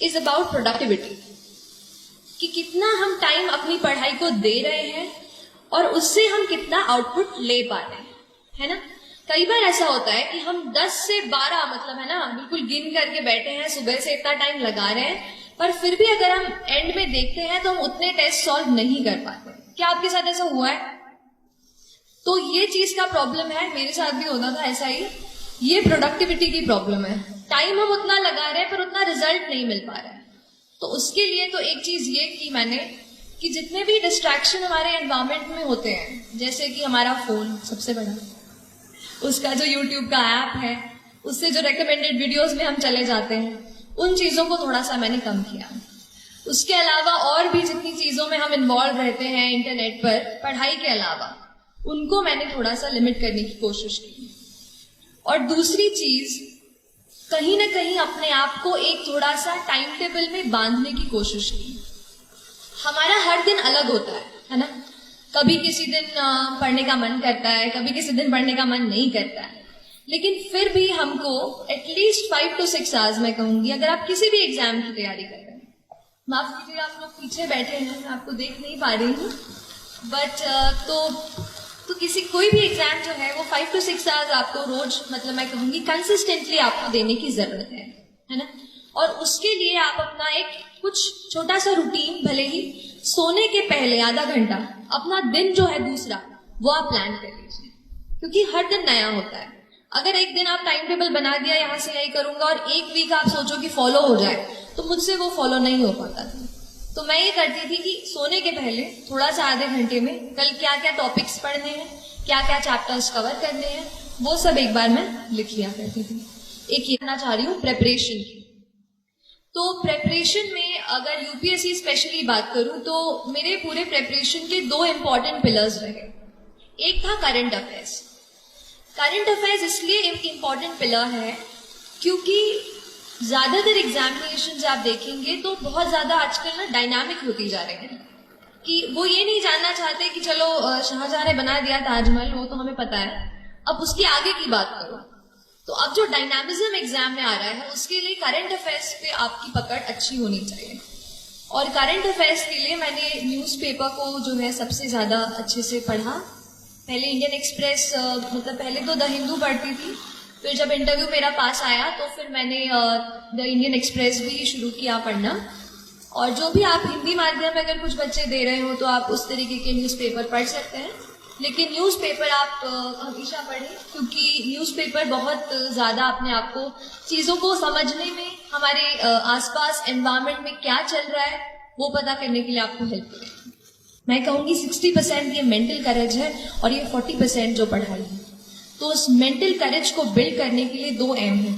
Is about productivity, कि कितना हम टाइम अपनी पढ़ाई को दे रहे हैं और उससे हम कितना आउटपुट ले पा रहे हैं, है ना। कई बार ऐसा होता है कि हम 10 से 12 मतलब है ना बिल्कुल गिन करके बैठे हैं, सुबह से इतना टाइम लगा रहे हैं, पर फिर भी अगर हम एंड में देखते हैं तो हम उतने टेस्ट सॉल्व नहीं कर पाते। क्या आपके साथ ऐसा हुआ है? तो ये चीज का प्रॉब्लम है, मेरे साथ भी होता था ऐसा ही। ये प्रोडक्टिविटी की प्रॉब्लम है, टाइम हम उतना लगा रहे हैं पर उतना रिजल्ट नहीं मिल पा रहा है। तो उसके लिए तो एक चीज ये की मैंने कि जितने भी डिस्ट्रैक्शन हमारे एनवायरमेंट में होते हैं, जैसे कि हमारा फोन सबसे बड़ा, उसका जो यूट्यूब का ऐप है, उससे जो रिकमेंडेड वीडियोस में हम चले जाते हैं, उन चीजों को थोड़ा सा मैंने कम किया। उसके अलावा और भी जितनी चीजों में हम इन्वॉल्व रहते हैं इंटरनेट पर पढ़ाई के अलावा, उनको मैंने थोड़ा सा लिमिट करने की कोशिश की। और दूसरी चीज, कहीं ना कहीं अपने आप को एक थोड़ा सा टाइम टेबल में बांधने की कोशिश की। हमारा हर दिन अलग होता है ना। कभी किसी दिन पढ़ने का मन करता है, कभी किसी दिन पढ़ने का मन नहीं करता है, लेकिन फिर भी हमको एटलीस्ट 5 to 6 आवर्स मैं कहूंगी, अगर आप किसी भी एग्जाम की तैयारी कर रहे हैं, माफ कीजिएगा आप लोग पीछे बैठे हैं, मैं आपको देख नहीं पा रही हूँ, बट तो किसी कोई भी एग्जाम जो है वो 5 to 6 आवर्स आपको रोज मतलब मैं कहूंगी कंसिस्टेंटली आपको देने की जरूरत है ना। और उसके लिए आप अपना एक कुछ छोटा सा रूटीन, भले ही सोने के पहले आधा घंटा अपना दिन जो है दूसरा वो आप प्लान कर लीजिए, क्योंकि हर दिन नया होता है। अगर एक दिन आप टाइम टेबल बना दिया यहाँ से यही करूंगा और एक वीक आप सोचो कि फॉलो हो जाए, तो मुझसे वो फॉलो नहीं हो पाता था। तो मैं ये करती थी कि सोने के पहले थोड़ा सा आधे घंटे में कल क्या क्या टॉपिक्स पढ़ने हैं, क्या क्या चैप्टर्स कवर करने हैं, वो सब एक बार मैं लिख लिया करती थी। एक ये करना चाह रही हूँ प्रेपरेशन की। तो प्रेपरेशन में अगर यूपीएससी स्पेशली बात करूं तो मेरे पूरे प्रेपरेशन के 2 इंपॉर्टेंट पिलर्स रहे। एक था करंट अफेयर्स। करंट अफेयर्स इसलिए एक इंपॉर्टेंट पिलर है क्योंकि ज्यादातर एग्जामिनेशन आप देखेंगे तो बहुत ज्यादा आजकल ना डायनामिक होती जा रहे हैं, कि वो ये नहीं जानना चाहते कि चलो शाहजहां ने बना दिया ताजमहल, वो तो हमें पता है, अब उसकी आगे की बात करो। तो अब जो डायनामिज्म एग्जाम में आ रहा है उसके लिए करंट अफेयर्स पे आपकी पकड़ अच्छी होनी चाहिए। और करंट अफेयर्स के लिए मैंने न्यूज़पेपर को जो है सबसे ज्यादा अच्छे से पढ़ा। पहले इंडियन एक्सप्रेस मतलब पहले तो द हिंदू पढ़ती थी, फिर जब इंटरव्यू मेरा पास आया तो फिर मैंने द इंडियन एक्सप्रेस भी शुरू किया पढ़ना। और जो भी आप हिंदी माध्यम में अगर कुछ बच्चे दे रहे हो तो आप उस तरीके के न्यूज़पेपर पढ़ सकते हैं, लेकिन न्यूज़पेपर आप हमेशा पढ़ें, क्योंकि न्यूज़पेपर बहुत ज़्यादा अपने आप को चीज़ों को समझने में, हमारे आसपास एनवायरनमेंट में क्या चल रहा है वो पता करने के लिए आपको हेल्प करेगा। मैं कहूँगी 60% ये मेंटल करेज है और ये 40% जो पढ़ाई है। तो उस मेंटल करेज को बिल्ड करने के लिए 2 एम है।